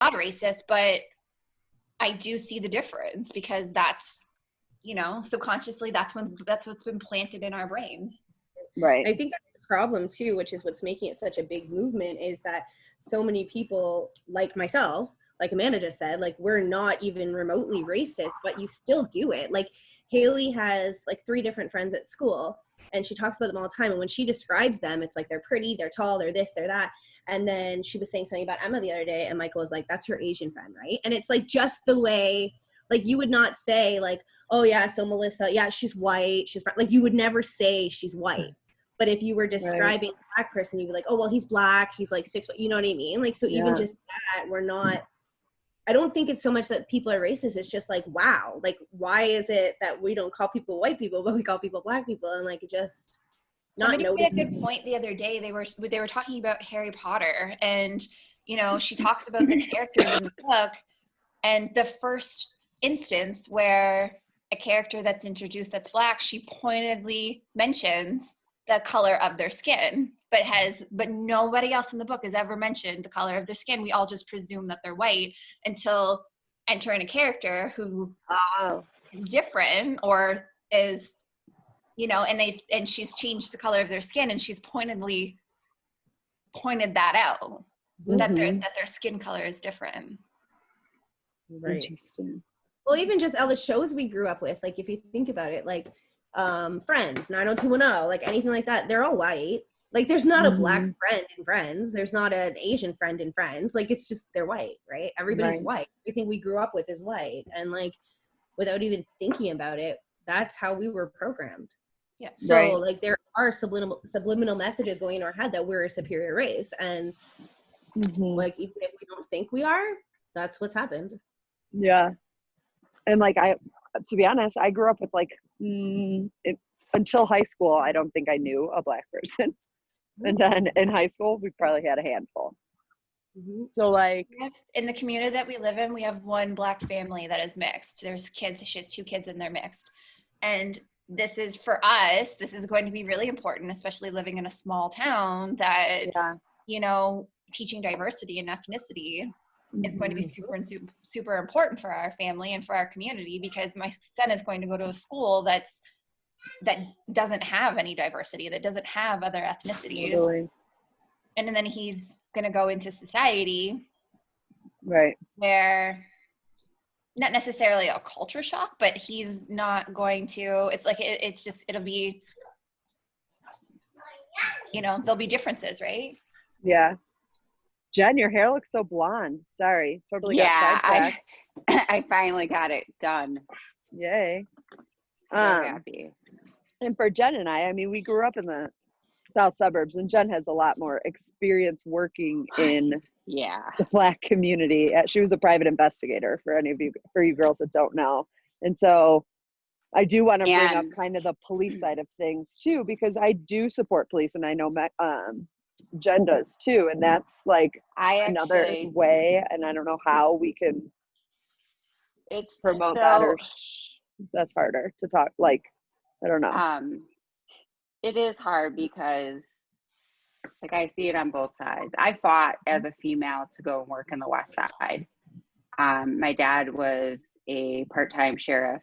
racist, but I do see the difference because that's, subconsciously that's what's been planted in our brains. Right. I think that's the problem too, which is what's making it such a big movement, is that so many people like myself, like Amanda just said, like we're not even remotely racist, but you still do it. Like Haley has like 3 different friends at school and she talks about them all the time. And when she describes them, it's like they're pretty, they're tall, they're this, they're that. And then she was saying something about Emma the other day and Michael was like, that's her Asian friend, right? And it's like just the way, like you would not say like, oh yeah, so Melissa, yeah, she's white, she's like, you would never say she's white. But if you were describing a black person, you'd be like, oh, well, he's black, he's like 6 foot, you know what I mean? Like, so even just that, we're not, I don't think it's so much that people are racist. It's just like, wow, like, why is it that we don't call people white people, but we call people black people? And like, just not Somebody noticing. made a good point the other day. They were talking about Harry Potter, and she talks about the characters in the book, and the first instance where a character that's introduced that's black, she pointedly mentions the color of their skin, but nobody else in the book has ever mentioned the color of their skin. We all just presume that they're white until entering a character who is different or is, and she's changed the color of their skin, and she's pointed that out, that their skin color is different. Right. Interesting. Well, even just all the shows we grew up with, like if you think about it, like Friends, 90210, like anything like that, they're all white. Like there's not a black friend in Friends. There's not an Asian friend in Friends. Like it's just, they're white, right? Everybody's white. Everything we grew up with is white. And like, without even thinking about it, that's how we were programmed. Yeah. So like there are subliminal messages going in our head that we're a superior race. And like, even if we don't think we are, that's what's happened. Yeah. And like, to be honest, I grew up with like, until high school, I don't think I knew a black person. And then in high school, we probably had a handful. So like, in the community that we live in, we have one black family that is mixed. There's kids, she has 2 kids and they're mixed. And this is, for us, this is going to be really important, especially living in a small town, that, teaching diversity and ethnicity is going to be super important for our family and for our community, because my son is going to go to a school that doesn't have any diversity, that doesn't have other ethnicities. Totally. And then he's going to go into society, right, where not necessarily a culture shock, but he's not going to, it's like, it'll be, there'll be differences, right? Yeah. Jen, your hair looks so blonde. Sorry, totally got sidetracked. I finally got it done. Yay. Happy. And for Jen and I mean, we grew up in the south suburbs, and Jen has a lot more experience working in the black community. She was a private investigator, for you girls that don't know. And so I do want to bring up kind of the police side of things too, because I do support police, and I know Jen does too, and that's like another way, and I don't know how we can promote that, or that's harder to talk, like, I don't know. It is hard because like I see it on both sides. I fought as a female to go and work in the West Side. My dad was a part-time sheriff.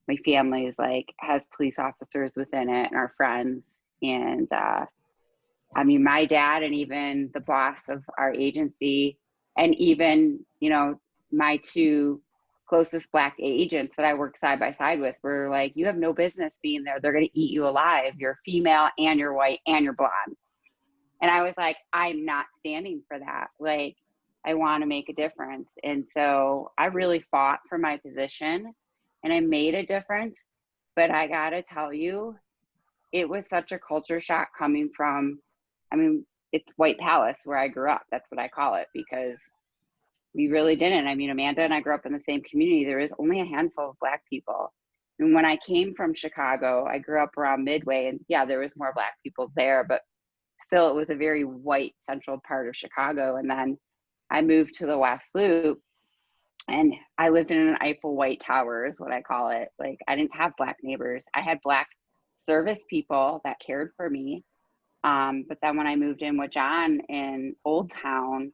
My family is like, has police officers within it and our friends. And I mean, my dad and even the boss of our agency, and even, my 2 closest black agents that I work side by side with, were like, you have no business being there. They're going to eat you alive. You're female and you're white and you're blonde. And I was like, I'm not standing for that. Like, I want to make a difference. And so I really fought for my position, and I made a difference. But I got to tell you, it was such a culture shock coming from, I mean, it's White Palace where I grew up. That's what I call it, because we really didn't. I mean, Amanda and I grew up in the same community. There was only a handful of black people. And when I came from Chicago, I grew up around Midway, and yeah, there was more black people there, but still it was a very white central part of Chicago. And then I moved to the West Loop, and I lived in an Eiffel White Tower is what I call it. Like, I didn't have black neighbors. I had black service people that cared for me. But then when I moved in with John in Old Town,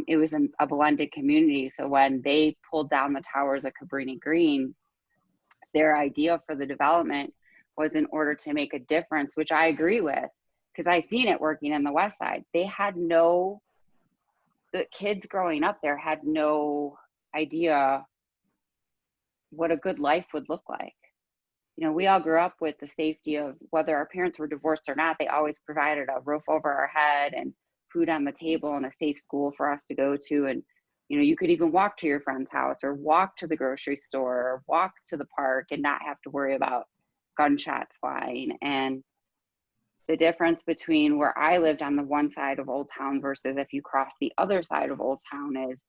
It was a blended community. So when they pulled down the towers of Cabrini Green, their idea for the development was in order to make a difference, which I agree with, because I seen it working in the West Side. The kids growing up there had no idea what a good life would look like. You know, we all grew up with the safety of whether our parents were divorced or not, they always provided a roof over our head and food on the table and a safe school for us to go to. And, you know, you could even walk to your friend's house or walk to the grocery store or walk to the park and not have to worry about gunshots flying. And the difference between where I lived on the one side of Old Town versus if you cross the other side of Old Town is,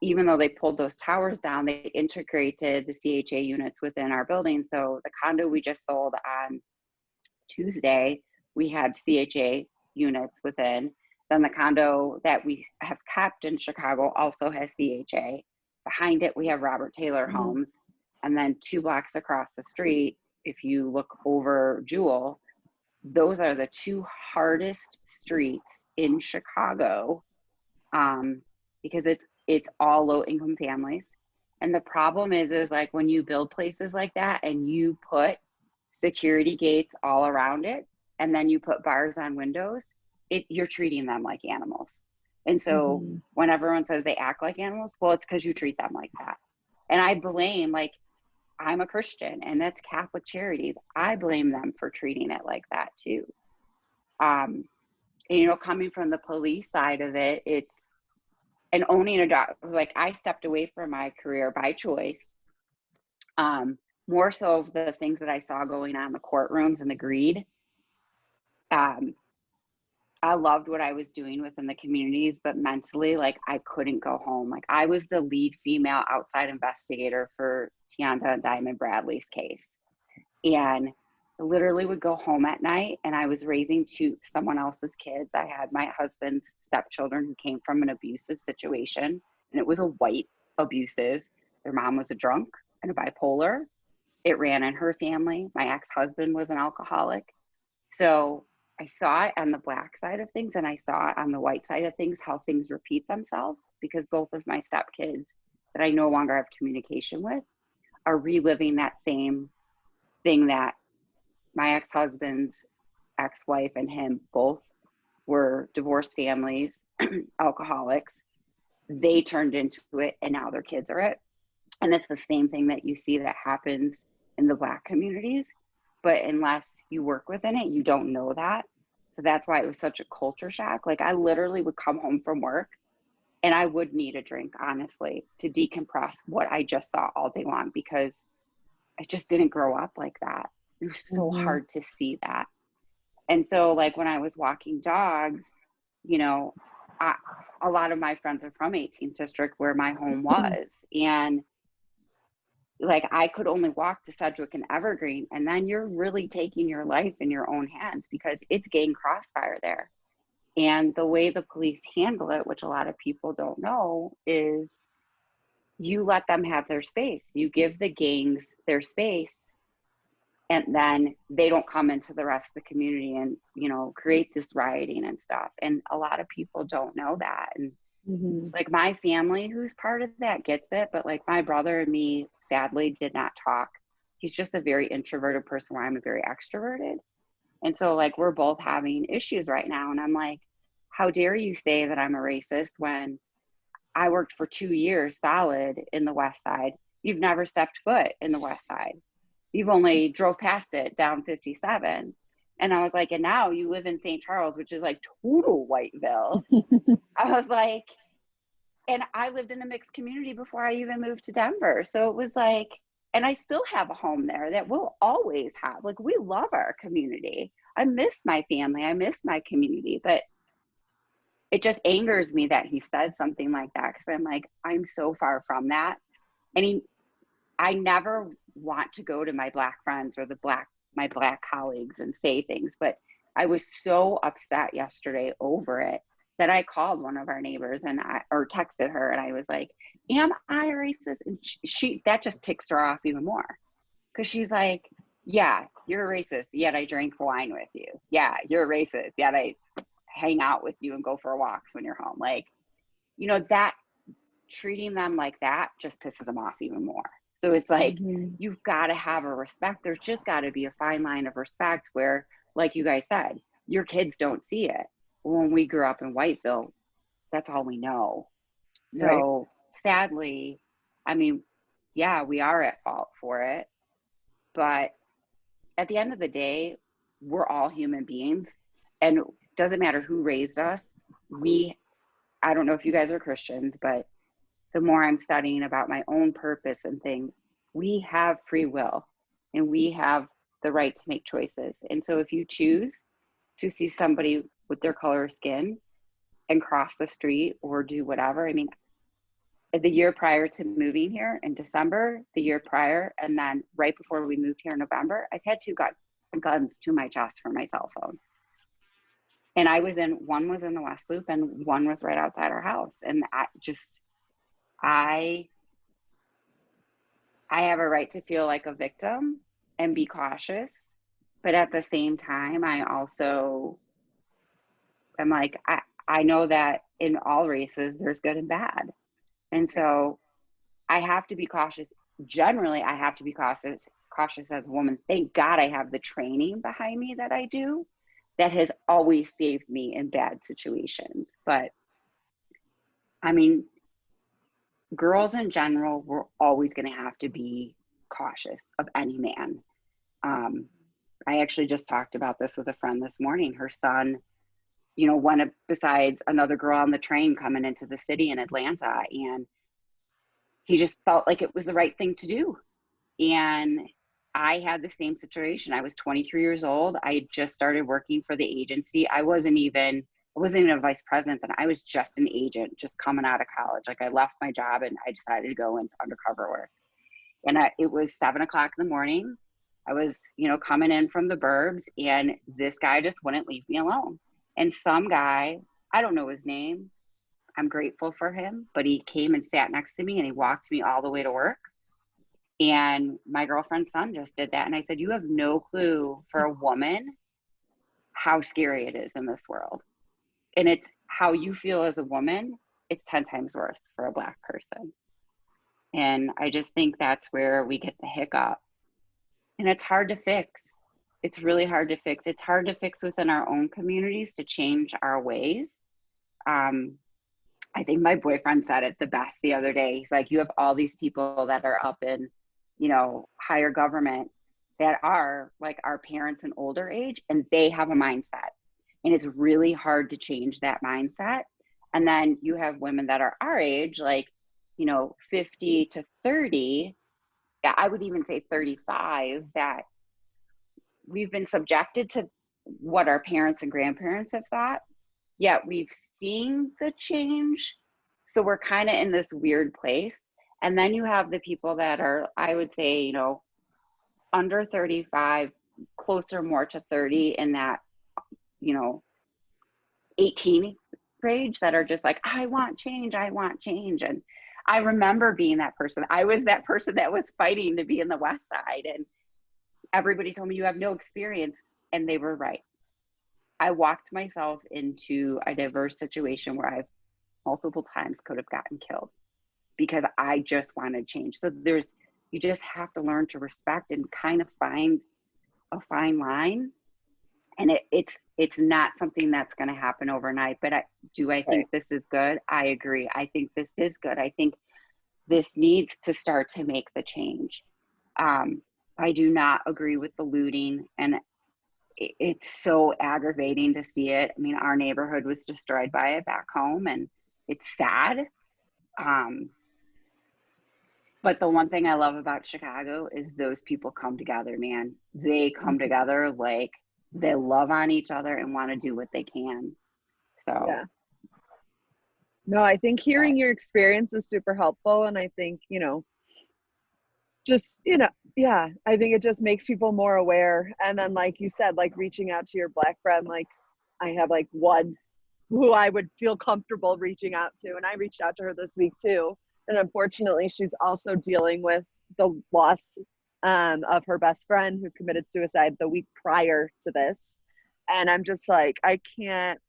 even though they pulled those towers down, they integrated the CHA units within our building. So the condo we just sold on Tuesday, we had CHA units within. Then the condo that we have kept in Chicago also has CHA. Behind it, we have Robert Taylor Homes. And then 2 blocks across the street, if you look over Jewel, those are the 2 hardest streets in Chicago, because it's all low income families. And the problem is like when you build places like that and you put security gates all around it, and then you put bars on windows, you're treating them like animals. And so when everyone says they act like animals, well, it's because you treat them like that. And I blame, like, I'm a Christian and that's Catholic Charities. I blame them for treating it like that too. And, you know, coming from the police side of it, and owning a dog, like I stepped away from my career by choice. More so of the things that I saw going on in the courtrooms and the greed. I loved what I was doing within the communities, but mentally, like I couldn't go home. Like I was the lead female outside investigator for Tianda and Diamond Bradley's case. And literally would go home at night and I was raising someone else's kids. I had my husband's stepchildren who came from an abusive situation, and it was a white abusive. Their mom was a drunk and a bipolar. It ran in her family. My ex-husband was an alcoholic. So I saw it on the black side of things and I saw it on the white side of things, how things repeat themselves, because both of my stepkids that I no longer have communication with are reliving that same thing that my ex-husband's ex-wife and him both were divorced families, alcoholics. They turned into it and now their kids are it. And it's the same thing that you see that happens in the Black communities. But unless you work within it, you don't know that. So that's why it was such a culture shock. Like I literally would come home from work and I would need a drink, honestly, to decompress what I just saw all day long, because I just didn't grow up like that. It was so hard to see that. And so like when I was walking dogs, you know, a lot of my friends are from 18th District where my home was. And like I could only walk to Sedgwick and Evergreen, and then you're really taking your life in your own hands because it's gang crossfire there. And the way the police handle it, which a lot of people don't know, is you let them have their space. You give the gangs their space, and then they don't come into the rest of the community and, you know, create this rioting and stuff. And a lot of people don't know that. And like my family, who's part of that, gets it, but like my brother and me sadly did not talk. He's just a very introverted person where I'm a very extroverted. And so like we're both having issues right now. And I'm like, how dare you say that I'm a racist when I worked for 2 years solid in the West Side. You've never stepped foot in the West Side. You've only drove past it down 57. And I was like, and now you live in St. Charles, which is like total Whiteville. I was like, and I lived in a mixed community before I even moved to Denver. So it was like, and I still have a home there that we'll always have. Like we love our community. I miss my family. I miss my community, but it just angers me that he said something like that. Cause I'm like, I'm so far from that. And I never want to go to my Black friends or my Black colleagues and say things, but I was so upset yesterday over it that I called one of our neighbors or texted her, and I was like, am I a racist? And she that just ticks her off even more, because she's like, yeah, you're a racist, yet I drank wine with you. Yeah, you're a racist, yet I hang out with you and go for walks when you're home. Like, you know, that treating them like that just pisses them off even more. So it's like, you've got to have a respect. There's just got to be a fine line of respect where, like you guys said, your kids don't see it. When we grew up in Whiteville, that's all we know. So sadly, I mean, yeah, we are at fault for it. But at the end of the day, we're all human beings. And it doesn't matter who raised us. I don't know if you guys are Christians, but the more I'm studying about my own purpose and things, we have free will and we have the right to make choices. And so if you choose to see somebody with their color of skin and cross the street or do whatever, I mean, the year prior to moving here in December, the year prior, and then right before we moved here in November, I've had 2 guns to my chest for my cell phone. And one was in the West Loop and one was right outside our house. And I have a right to feel like a victim and be cautious. But at the same time, I also am like, I know that in all races, there's good and bad. And so I have to be cautious. Generally, I have to be cautious as a woman. Thank God I have the training behind me that I do that has always saved me in bad situations. But I mean, girls in general, we're always going to have to be cautious of any man. I actually just talked about this with a friend this morning. Her son, you know, went besides another girl on the train coming into the city in Atlanta, and he just felt like it was the right thing to do. And I had the same situation. I was 23 years old. I had just started working for the agency. I wasn't even a vice president, and I was just an agent, just coming out of college. Like, I left my job and I decided to go into undercover work. And it was 7 o'clock in the morning. I was, you know, coming in from the burbs, and this guy just wouldn't leave me alone. And some guy, I don't know his name, I'm grateful for him, but he came and sat next to me and he walked me all the way to work. And my girlfriend's son just did that. And I said, you have no clue for a woman how scary it is in this world. And it's how you feel as a woman, it's 10 times worse for a Black person. And I just think that's where we get the hiccup. And it's hard to fix. It's really hard to fix. It's hard to fix within our own communities to change our ways. I think my boyfriend said it the best the other day. He's like, you have all these people that are up in, you know, higher government that are like our parents and older age, and they have a mindset. And it's really hard to change that mindset. And then you have women that are our age, like, you know, 50 to 30, I would even say 35, that we've been subjected to what our parents and grandparents have thought, yet we've seen the change. So we're kind of in this weird place. And then you have the people that are, I would say, you know, under 35, closer more to 30 in that, you know, 18 range, that are just like, I want change, I want change. And I remember being that person. I was that person that was fighting to be in the West Side, and everybody told me you have no experience, and they were right. I walked myself into a diverse situation where I've multiple times could have gotten killed because I just wanted change. So you just have to learn to respect and kind of find a fine line. And it's not something that's going to happen overnight, but I think this is good? I agree. I think this is good. I think this needs to start to make the change. I do not agree with the looting, and it's so aggravating to see it. I mean, our neighborhood was destroyed by it back home, and it's sad. But the one thing I love about Chicago is those people come together, man. They come together like they love on each other and want to do what they can. So yeah. No, I think hearing your experience is super helpful. And I think, you know, just, you know, yeah, I think it just makes people more aware. And then, like you said, like reaching out to your Black friend, like I have like one who I would feel comfortable reaching out to. And I reached out to her this week too. And unfortunately, she's also dealing with the loss of her best friend who committed suicide the week prior to this. And I'm just like, I can't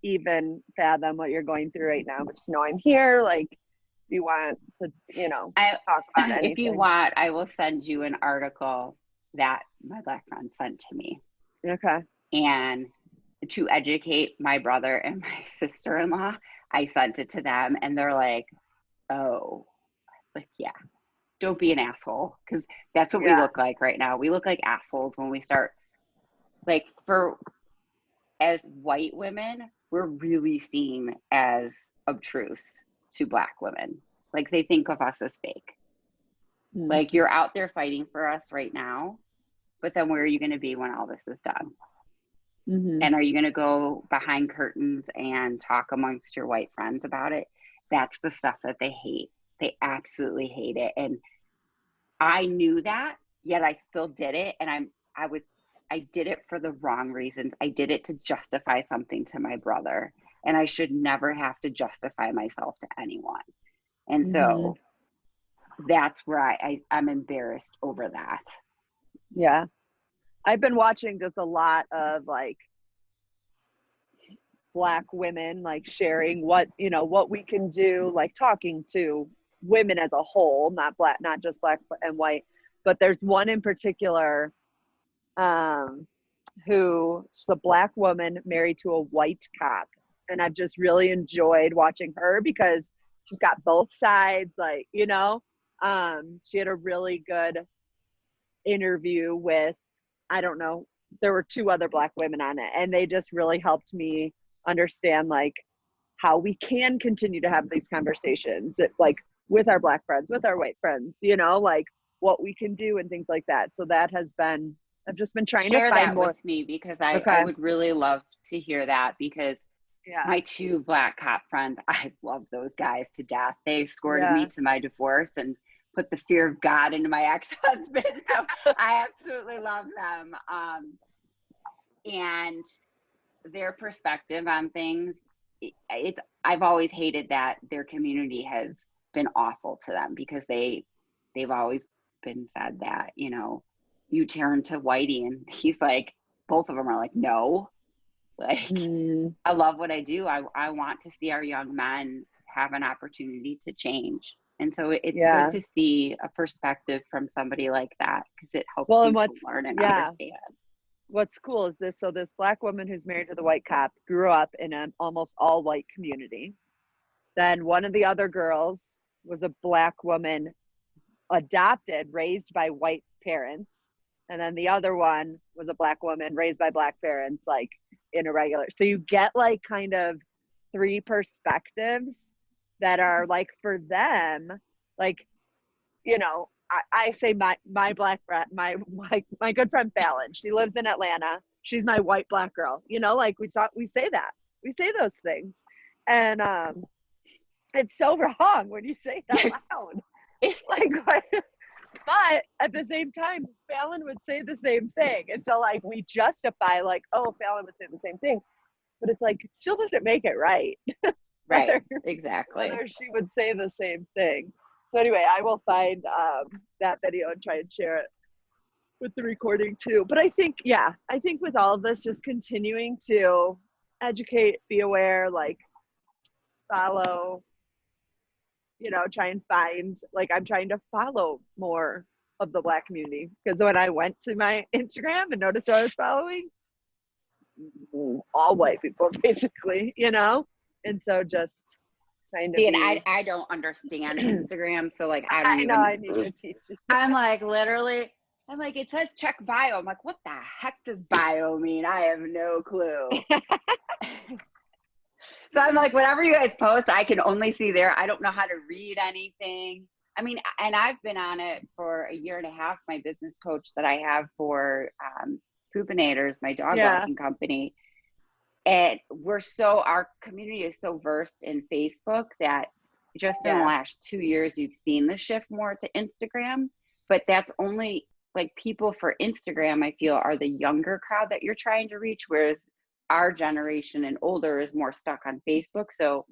even fathom what you're going through right now, but just know I'm here. Like, if you want to, you know, talk about anything. If you want, I will send you an article that my Black friend sent to me. Okay. And to educate my brother and my sister-in-law, I sent it to them, and they're like, oh, like, yeah, don't be an asshole, because that's what we look like right now. We look like assholes when we start, like, as white women, we're really seen as obtruse to Black women. Like, they think of us as fake. Like, you're out there fighting for us right now, but then where are you going to be when all this is done? And are you going to go behind curtains and talk amongst your white friends about it? That's the stuff that they hate. They absolutely hate it. And I knew that, yet I still did it. And I did it for the wrong reasons. I did it to justify something to my brother, and I should never have to justify myself to anyone. And so that's where I'm embarrassed over that. Yeah. I've been watching just a lot of like Black women, like sharing what, you know, what we can do, like talking to women as a whole, not just Black and white, but there's one in particular, who's a Black woman married to a white cop. And I've just really enjoyed watching her because she's got both sides, like, you know, she had a really good interview with, I don't know, there were 2 other Black women on it, and they just really helped me understand like how we can continue to have these conversations, like with our Black friends, with our white friends, you know, like what we can do and things like that. So that has been, I've just been trying Share to find that more with me, because I would really love to hear that, because my 2 Black cop friends, I love those guys to death. They escorted me to my divorce and put the fear of God into my ex-husband. So I absolutely love them. And their perspective on things, I've always hated that their community has been awful to them, because they've always been said that, you know, you turn to Whitey and he's like, both of them are like, no, like, I love what I do. I want to see our young men have an opportunity to change. And so it's good to see a perspective from somebody like that, because it helps you to learn and understand. What's cool is this, so this Black woman who's married to the white cop grew up in an almost all white community. Then one of the other girls was a Black woman adopted, raised by white parents. And then the other one was a Black woman raised by Black parents, like in a regular. So you get like kind of 3 perspectives that are like for them, like, you know, I say my Black friend, my good friend Fallon, she lives in Atlanta. She's my white Black girl, you know, like we say that, we say those things. And it's so wrong when you say it out loud. It's like, what? But at the same time, Fallon would say the same thing. And so like we justify like, oh, Fallon would say the same thing. But it's like, it still doesn't make it right. Right, exactly. Whether she would say the same thing. So anyway, I will find that video and try and share it with the recording too. But I think with all of this, just continuing to educate, be aware, like follow, you know, try and find, like I'm trying to follow more of the Black community, because when I went to my Instagram and noticed who I was following, all white people basically, you know. And so just trying to I don't understand Instagram, so like I need to teach you. I'm like, literally, I'm like, it says check bio. I'm like, what the heck does bio mean? I have no clue. So I'm like, whatever you guys post, I can only see there. I don't know how to read anything. I mean, and I've been on it for a year and a half. My business coach that I have for Poopinators, my dog walking company. And our community is so versed in Facebook that just in the last 2 years, you've seen the shift more to Instagram. But that's only like people for Instagram, I feel, are the younger crowd that you're trying to reach, whereas our generation and older is more stuck on Facebook. So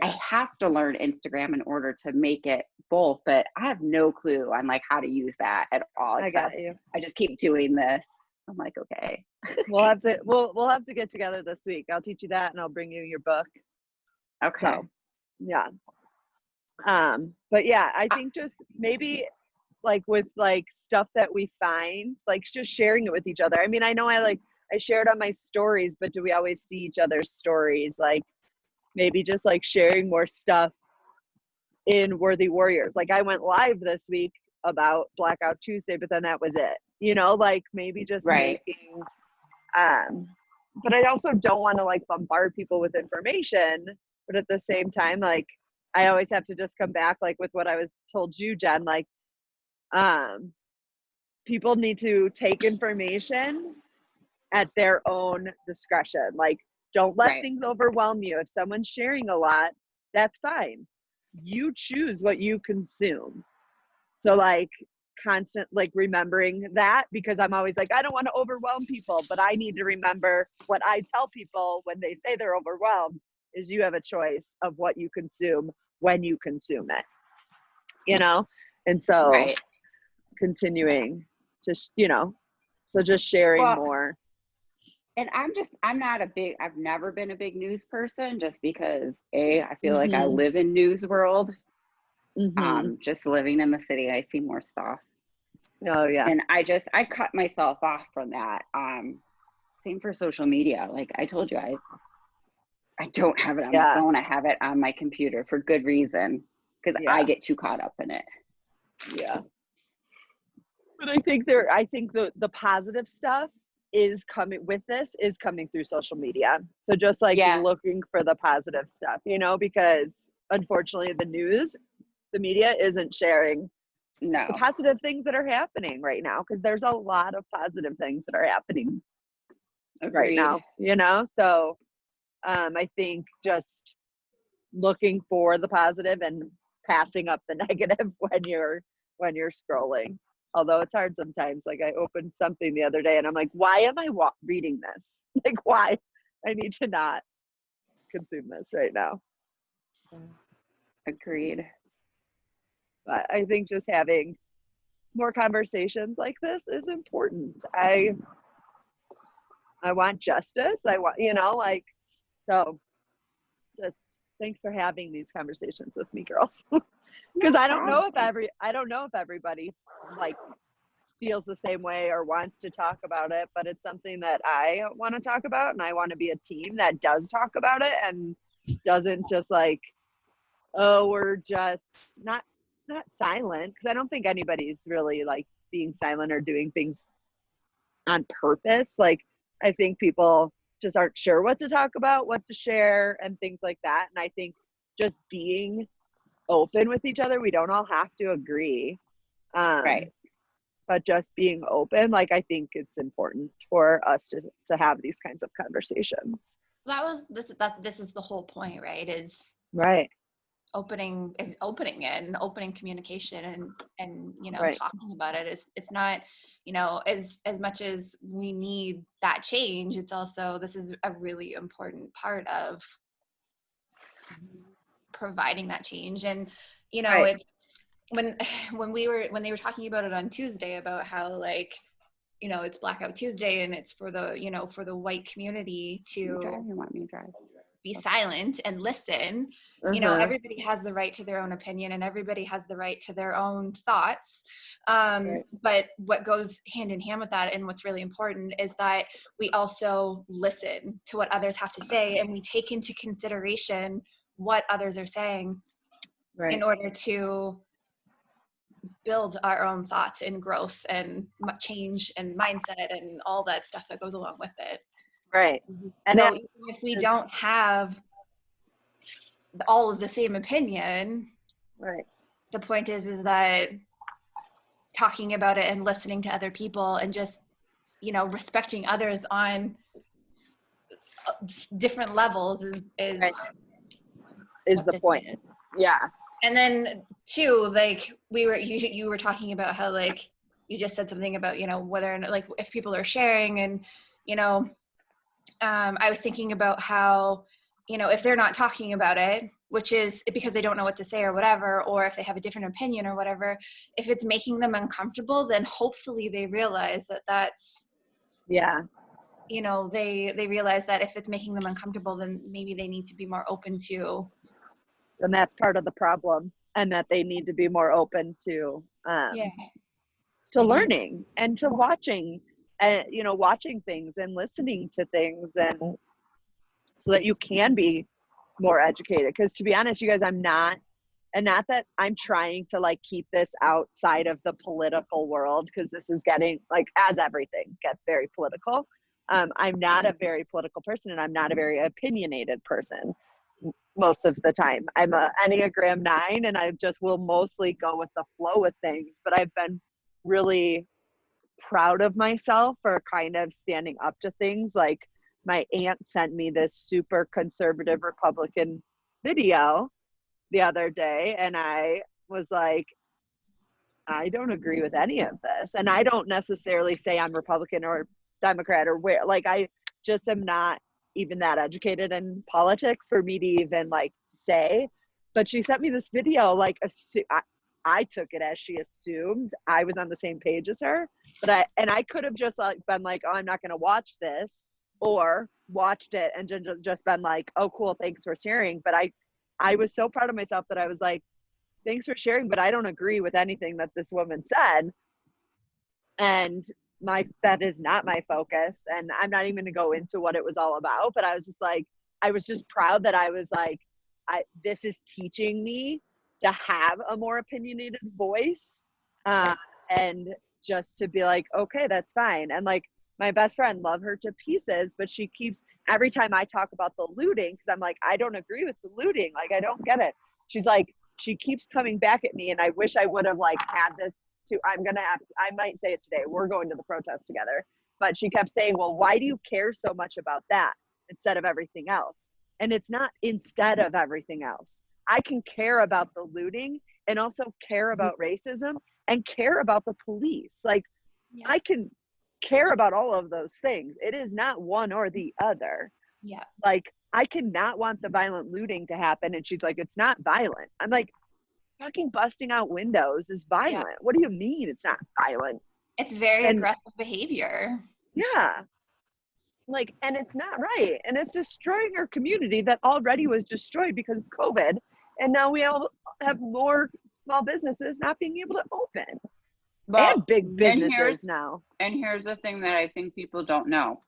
I have to learn Instagram in order to make it both, but I have no clue on like how to use that at all. I got you. I just keep doing this. I'm like, okay. We'll have to get together this week. I'll teach you that, and I'll bring you your book. Okay. So, yeah. But yeah, I think just maybe like with like stuff that we find, like just sharing it with each other. I mean, I know I shared on my stories, but do we always see each other's stories? Like maybe just like sharing more stuff in Worthy Warriors. Like I went live this week about Blackout Tuesday, but then that was it. You know, like maybe just Right. making but I also don't want to like bombard people with information, but at the same time, like I always have to just come back like with what I was told you, Jen, like people need to take information at their own discretion. Like don't let Right. things overwhelm you. If someone's sharing a lot, that's fine. You choose what you consume. So like constant like remembering that, because I'm always like, I don't want to overwhelm people, but I need to remember what I tell people when they say they're overwhelmed is you have a choice of what you consume when you consume it, you know? And so Right. continuing just, you know, so just sharing Well, more. and I've never been a big news person just because I feel like I Mhm. live in news world. Mhm. Just living in the city, I see more stuff. Oh yeah. And I cut myself off from that. Same for social media. Like I told you, I don't have it on my Yeah. phone. I have it on my computer for good reason because Yeah. I get too caught up in it. Yeah. But I think the positive stuff is coming through social media. So just like Yeah. looking for the positive stuff, you know, because unfortunately the media isn't sharing No. the positive things that are happening right now, because there's a lot of positive things that are happening right Agreed. now, you know? So I think just looking for the positive and passing up the negative when you're scrolling. Although it's hard sometimes. Like I opened something the other day and I'm like, why am I reading this? Like why? I need to not consume this right now. Agreed. But I think just having more conversations like this is important. I want justice. I want, you know, like, so just thanks for having these conversations with me, girls. Because No I don't know problem. if everybody like feels the same way or wants to talk about it, but it's something that I want to talk about, and I want to be a team that does talk about it and doesn't just like, oh, we're just not silent, because I don't think anybody's really like being silent or doing things on purpose. Like I think people just aren't sure what to talk about, what to share, and things like that. And I think just being open with each other, we don't all have to agree, Right. but just being open, like I think it's important for us to have these kinds of conversations. This is the whole point, right? Is Right. opening it and opening communication and you know, Right. talking about it. It's not, you know, as much as we need that change, it's also, this is a really important part of providing that change. And you know, Right. it when they were talking about it on Tuesday about how, like, you know, it's Blackout Tuesday and it's for the, you know, for the white community You drive? to You want me to drive? be silent and listen. You know, everybody has the right to their own opinion and everybody has the right to their own thoughts. Right. But what goes hand in hand with that, and what's really important, is that we also listen to what others have to say and we take into consideration what others are saying Right. in order to build our own thoughts and growth and change and mindset and all that stuff that goes along with it. Right. And so even if we don't have all of the same opinion, right. the point is that talking about it and listening to other people and just, you know, respecting others on different levels is Right. Is the point. Yeah. And then too, like you were talking about how, like, you just said something about, you know, whether or not, like, if people are sharing, and you know, I was thinking about how, you know, if they're not talking about it, which is because they don't know what to say or whatever, or if they have a different opinion or whatever, if it's making them uncomfortable, then hopefully they realize that that's Yeah. you know, they realize that if it's making them uncomfortable, then maybe they need to be more open to. And that's part of the problem, and that they need to be more open to Yeah. learning and to watching, and you know, watching things and listening to things, and so that you can be more educated. Because to be honest, you guys, I'm not, and not that I'm trying to like keep this outside of the political world, because this is getting, like, as everything gets very political. I'm not a very political person, and I'm not a very opinionated person most of the time. I'm a Enneagram 9, and I just will mostly go with the flow with things. But I've been really proud of myself for kind of standing up to things. Like, my aunt sent me this super conservative Republican video the other day, and I was like, I don't agree with any of this. And I don't necessarily say I'm Republican or Democrat or where, like, I just am not even that educated in politics for me to even like say. But she sent me this video, like, I took it as she assumed I was on the same page as her. But I could have just like been like, oh, I'm not going to watch this, or watched it and just been like, oh, cool, thanks for sharing. But I was so proud of myself that I was like, thanks for sharing, but I don't agree with anything that this woman said. And that is not my focus. And I'm not even going to go into what it was all about, but I was just like, I was just proud that I was like, this is teaching me to have a more opinionated voice, and just to be like, okay, that's fine. And like, my best friend, love her to pieces, but she keeps, every time I talk about the looting, because I'm like, I don't agree with the looting, like, I don't get it. She's like, she keeps coming back at me, and I wish I would have like had this to, I might say it today, we're going to the protest together. But she kept saying, well, why do you care so much about that instead of everything else? And it's not instead of everything else. I can care about the looting and also care about racism and care about the police. Like, Yeah. I can care about all of those things. It is not one or the other. Yeah. Like, I cannot want the violent looting to happen. And she's like, it's not violent. I'm like, fucking busting out windows is violent. Yeah. What do you mean it's not violent? It's very aggressive behavior. Yeah. Like, and it's not right. And it's destroying our community that already was destroyed because of COVID. And now we all have more small businesses not being able to open. Well, and big businesses now. And here's the thing that I think people don't know.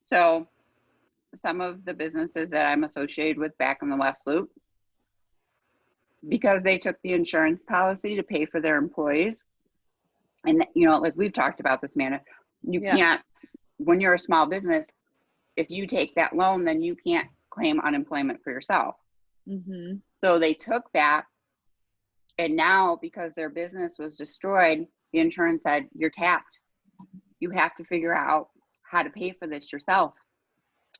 So some of the businesses that I'm associated with back in the West Loop, because they took the insurance policy to pay for their employees. And, you know, like we've talked about this, Amanda, you can't, when you're a small business, if you take that loan, then you can't claim unemployment for yourself. Mm-hmm. So they took that. And now, because their business was destroyed, the insurance said, you're tapped. You have to figure out how to pay for this yourself.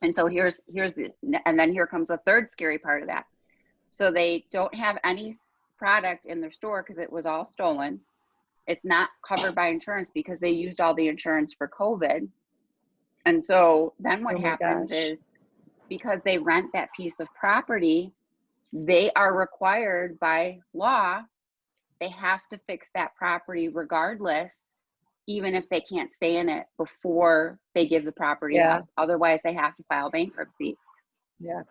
And so and then here comes the third scary part of that. So they don't have any product in their store because it was all stolen. It's not covered by insurance because they used all the insurance for COVID. And so then what happens is, because they rent that piece of property, they are required by law, they have to fix that property regardless, even if they can't stay in it before they give the property up. Otherwise, they have to file bankruptcy. Yeah.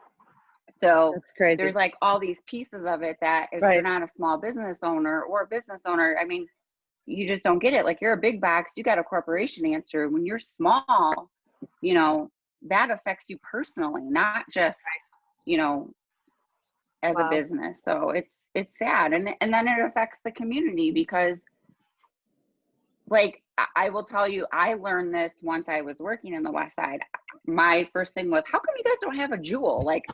So that's crazy. There's like all these pieces of it that if you're not a small business owner or a business owner, I mean, you just don't get it. Like, you're a big box, you got a corporation answer. When you're small, you know, that affects you personally, not just, you know, as a business. So it's sad. And then it affects the community because, like, I will tell you, I learned this once I was working in the West Side. My first thing was, how come you guys don't have a Jewel? Like,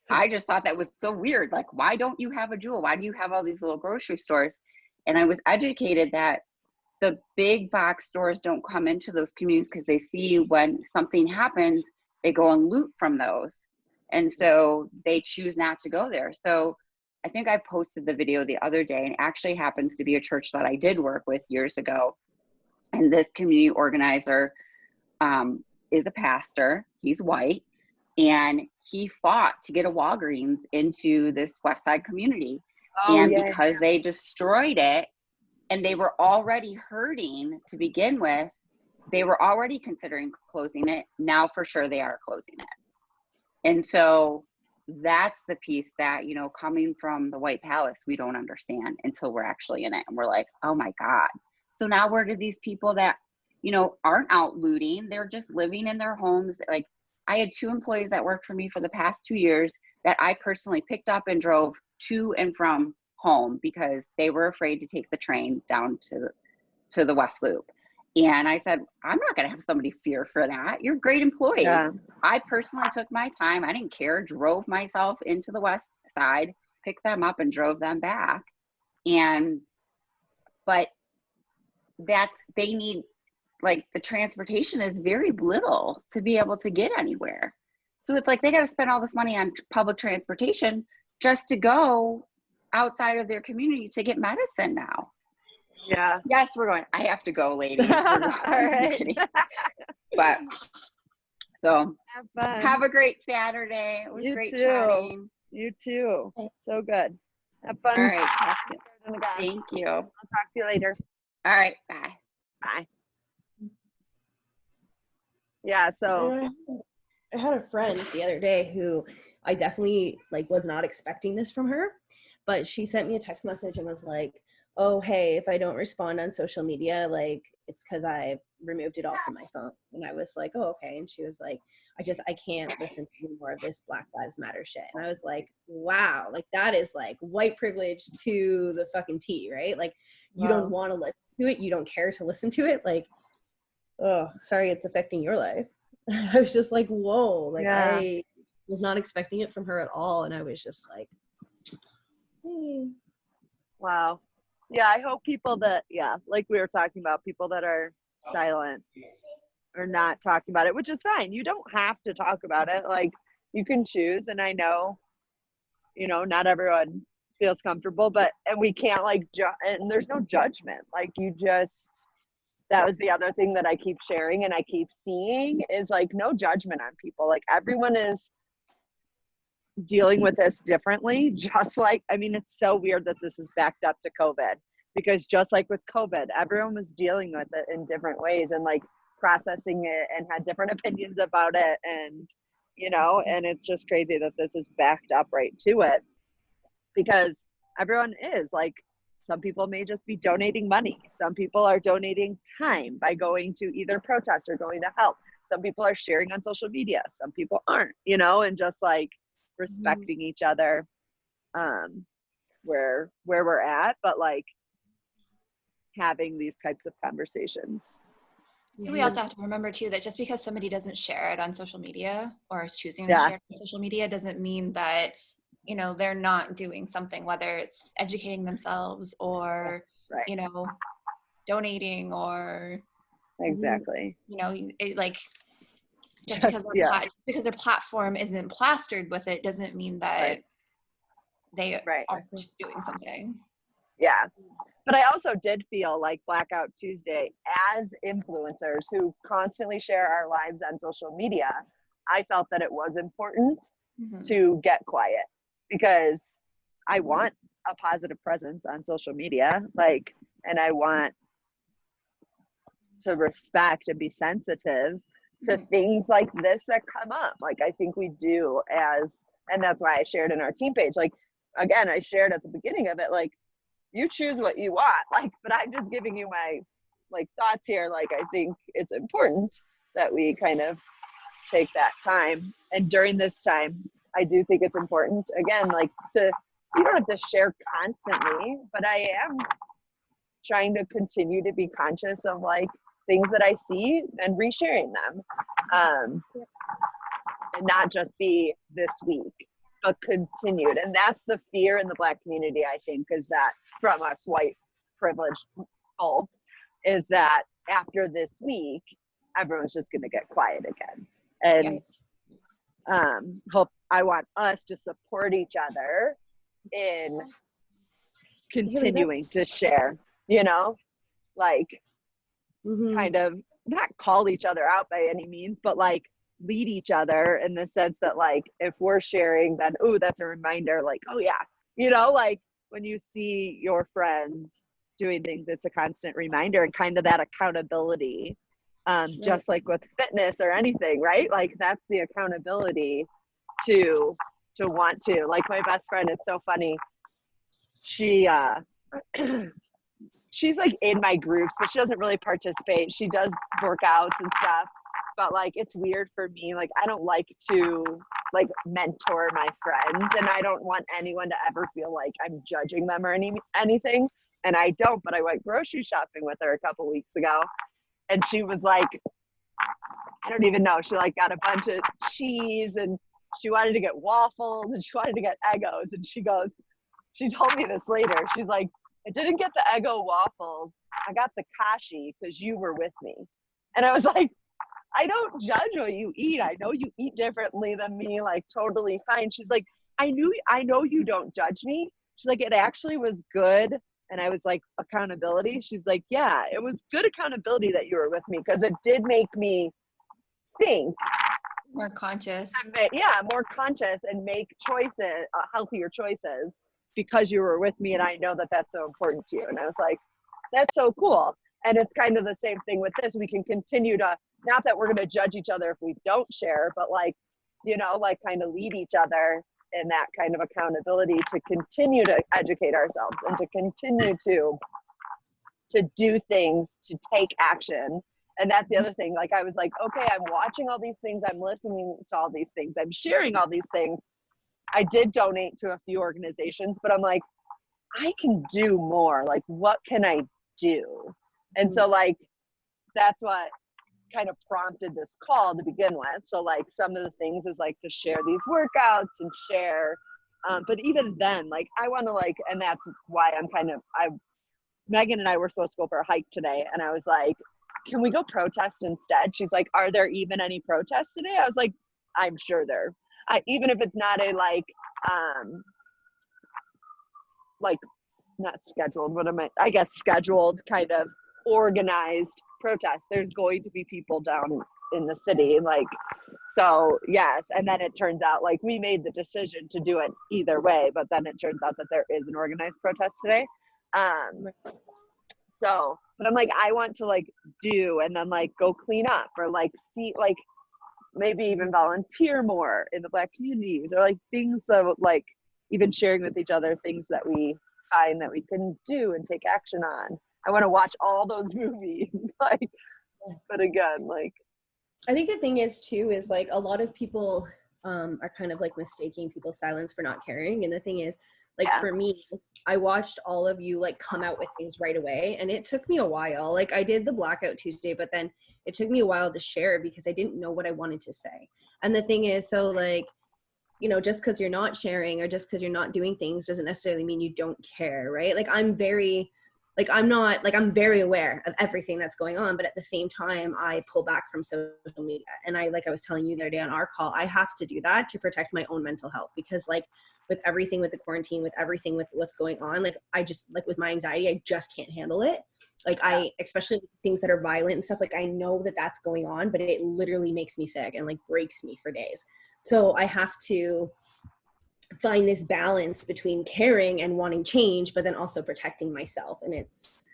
I just thought that was so weird. Like, why don't you have a Jewel? Why do you have all these little grocery stores? And I was educated that the big box stores don't come into those communities because they see when something happens, they go and loot from those. And so they choose not to go there. So I think I posted the video the other day, and it actually happens to be a church that I did work with years ago. And this community organizer is a pastor. He's white. And he fought to get a Walgreens into this West Side community. Because they destroyed it and they were already hurting to begin with, they were already considering closing it. Now for sure they are closing it. And so that's the piece that, you know, coming from the White Palace, we don't understand until we're actually in it. And we're like, oh my God. So now where do these people that, you know, aren't out looting, they're just living in their homes. Like I had 2 employees that worked for me for the past 2 years that I personally picked up and drove to and from home because they were afraid to take the train down to the West Loop. And I said, I'm not going to have somebody fear for that. You're a great employee. Yeah. I personally took my time. I didn't care, drove myself into the West Side, picked them up and drove them back. But they need, like, the transportation is very little to be able to get anywhere. So it's like they got to spend all this money on public transportation just to go outside of their community to get medicine now. Yeah. Yes, we're going. I have to go, ladies. All right. But so Have fun. have a great Saturday. It was You great too. chatting. You too. So good. Have fun. All right. Talk to you. And again. Thank you. I'll talk to you later. All right. Bye. Bye. Yeah. So And I had a friend the other day who I definitely like was not expecting this from her, but she sent me a text message and was like, oh, hey, if I don't respond on social media, like it's because I removed it all from my phone. And I was like, oh, okay. And she was like, I can't listen to any more of this Black Lives Matter shit. And I was like, wow, like that is like white privilege to the fucking T, right? Like you don't want to listen to it. You don't care to listen to it. Like, oh, sorry, it's affecting your life. I was just like, whoa, like Yeah. I was not expecting it from her at all. And I was just like, wow. Yeah, I hope people that, like we were talking about, people that are silent or not talking about it, which is fine. You don't have to talk about it. Like you can choose. And I know, you know, not everyone feels comfortable, and we can't like, and there's no judgment. Like that was the other thing that I keep sharing and I keep seeing is like no judgment on people. Like everyone is dealing with this differently, just like, I mean, it's so weird that this is backed up to COVID because just like with COVID, everyone was dealing with it in different ways and like processing it and had different opinions about it. And, you know, and it's just crazy that this is backed up right to it because everyone is like, some people may just be donating money. Some people are donating time by going to either protest or going to help. Some people are sharing on social media. Some people aren't, you know, and just like respecting each other where we're at, but like having these types of conversations. We also have to remember too that just because somebody doesn't share it on social media or is choosing to Yeah. share it on social media doesn't mean that, you know, they're not doing something, whether it's educating themselves or, Right. you know, donating or, Exactly. you know, like just Just- because their platform isn't plastered with it doesn't mean that Right. they Right. aren't doing something. Yeah. But I also did feel like Blackout Tuesday, as influencers who constantly share our lives on social media, I felt that it was important to get quiet because I want a positive presence on social media, like, and I want to respect and be sensitive to things like this that come up. Like, I think we do and that's why I shared in our team page. Like, again, I shared at the beginning of it, like, you choose what you want, like, but I'm just giving you my like thoughts here. Like, I think it's important that we kind of take that time. And during this time, I do think it's important, again, like you don't have to share constantly, but I am trying to continue to be conscious of like things that I see and resharing them. And not just be this week, but continued. And that's the fear in the Black community, I think, is that from us white privileged folk, is that after this week, everyone's just going to get quiet again. And I want us to support each other in continuing to share, you know, like kind of not call each other out by any means, but like lead each other in the sense that like if we're sharing, then that's a reminder, like, oh yeah, you know, like when you see your friends doing things, it's a constant reminder and kind of that accountability just like with fitness or anything, right? Like that's the accountability to want to, like my best friend, it's so funny. She, she's like in my group, but she doesn't really participate. She does workouts and stuff, but like, it's weird for me. Like, I don't like to like mentor my friends, and I don't want anyone to ever feel like I'm judging them or anything. And I don't, but I went grocery shopping with her a couple weeks ago, and she was like, I don't even know. She like got a bunch of cheese, and she wanted to get waffles, and she wanted to get Eggos. And she told me this later. She's like, I didn't get the Eggo waffles. I got the Kashi because you were with me. And I was like, I don't judge what you eat. I know you eat differently than me, like totally fine. She's like, I know you don't judge me. She's like, it actually was good. And I was like, accountability. She's like, yeah, it was good accountability that you were with me, because it did make me think More conscious. more conscious and make choices, healthier choices, because you were with me, and I know that that's so important to you. And I was like, that's so cool. And it's kind of the same thing with this. We can continue to, not that we're going to judge each other if we don't share, but like, you know, like kind of lead each other in that kind of accountability to continue to educate ourselves and to continue to do things, to take action. And that's the other thing. Like, I was like, okay, I'm watching all these things. I'm listening to all these things. I'm sharing all these things. I did donate to a few organizations, but I'm like, I can do more. Like, what can I do? And so like, that's what kind of prompted this call to begin with. So like, some of the things is like to share these workouts and share, but even then, like, I want to like, and that's why Megan and I were supposed to go for a hike today. And I was like, can we go protest instead? She's like, are there even any protests today? I was like, I'm sure there, even if it's not a like not scheduled, I guess scheduled kind of organized protest, there's going to be people down in the city. Like, so yes. And then it turns out like we made the decision to do it either way, but then it turns out that there is an organized protest today. So, but I'm like, I want to like do, and then like go clean up, or like see, like maybe even volunteer more in the Black communities, or like things that like even sharing with each other things that we find that we can do and take action on. I want to watch all those movies, like, but again, like, I think the thing is too, is like a lot of people are kind of like mistaking people's silence for not caring. And the thing is, like, for me, I watched all of you like come out with things right away, and it took me a while. Like, I did the Blackout Tuesday, but then it took me a while to share because I didn't know what I wanted to say. And the thing is, so like, you know, just because you're not sharing or just because you're not doing things doesn't necessarily mean you don't care, right? Like, I'm very aware of everything that's going on, but at the same time, I pull back from social media. And I was telling you the other day on our call, I have to do that to protect my own mental health, because like with everything with the quarantine, with everything with what's going on, like I just, like with my anxiety, I just can't handle it. Like especially things that are violent and stuff, like I know that that's going on, but it literally makes me sick and like breaks me for days. So I have to find this balance between caring and wanting change, but then also protecting myself. And it's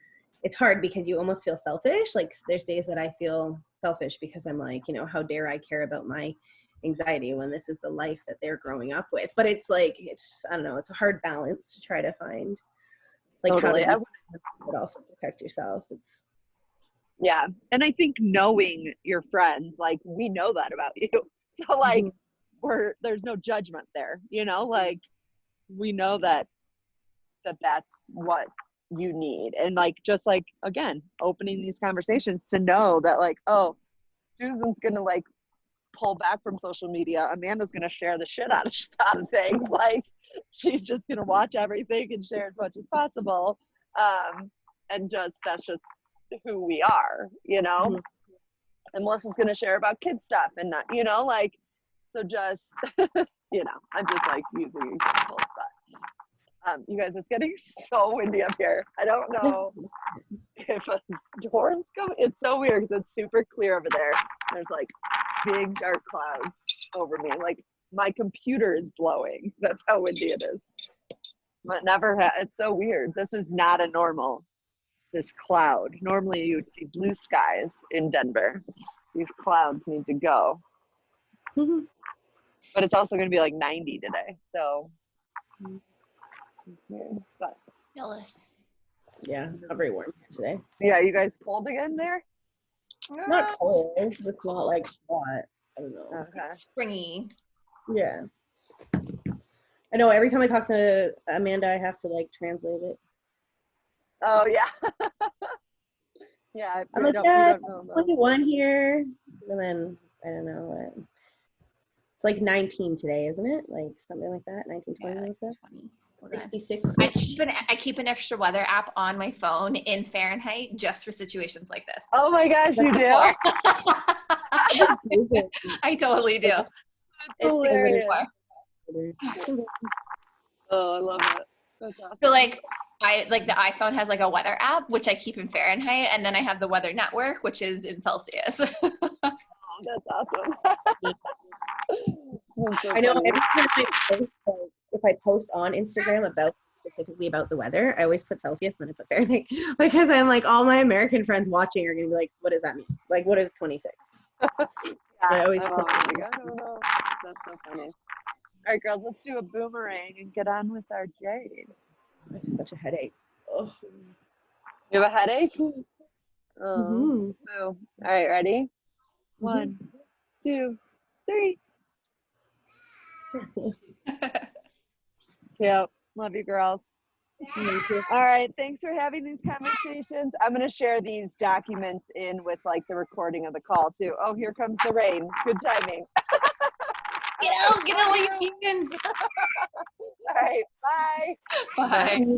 hard because you almost feel selfish. Like there's days that I feel selfish because I'm like, you know, how dare I care about my anxiety when this is the life that they're growing up with. But it's like, I don't know, it's a hard balance to try to find, like, totally. how to but also protect yourself. Yeah. And I think knowing your friends, like, we know that about you. So like, there's no judgment there, you know, like we know that's what you need. And like, just like, again, opening these conversations to know that like, oh, Susan's gonna like pull back from social media, Amanda's gonna share the shit out of things, like she's just gonna watch everything and share as much as possible, and just that's just who we are, you know. And Melissa's gonna share about kid stuff and not, you know, like, so just you know, I'm just like using examples, but you guys, it's getting so windy up here. I don't know if a storm's coming. It's so weird because it's super clear over there. There's like big dark clouds over me. Like my computer is blowing. That's how windy it is. But it's so weird. This is not a normal this cloud. Normally you would see blue skies in Denver. These clouds need to go. But it's also going to be like 90 today. So it's weird. But Jealous. Yeah, not very warm today. yeah, you guys cold again there? Not cold. It's not like hot. I don't know. Okay. Springy. Yeah. I know every time I talk to Amanda, I have to like translate it. Oh yeah. Yeah. I'm like, you yeah, don't know, it's though. 21 here. And then, I don't know what. It's like 19 today, isn't it? Like something like that. 19, 20, Yeah, what's that? 20. Hold on. 66. I keep an extra weather app on my phone in Fahrenheit just for situations like this. Oh my gosh, you do? I totally do. That's It's like a little hilarious. more. Oh, I love it. That's awesome. So like the iPhone has like a weather app which I keep in Fahrenheit, and then I have the Weather Network which is in Celsius. Oh, that's awesome. That's so I know funny. every time I post, like, if I post on Instagram specifically about the weather, I always put Celsius and then I put Fahrenheit because I'm like, all my American friends watching are gonna be like, what does that mean? Like, what is 26? I always I'm put like, I don't know. That's so funny. All right, girls, let's do a boomerang and get on with our days. I have such a headache. Oh. You have a headache? Oh, Mhm. boo. All right, ready? 1, 2, 3. Yep. Love you, girls. Me too. All right. Thanks for having these conversations. I'm going to share these documents in with like the recording of the call too. Oh, here comes the rain. Good timing. Get out, what you can. All right. Bye. Bye. Bye.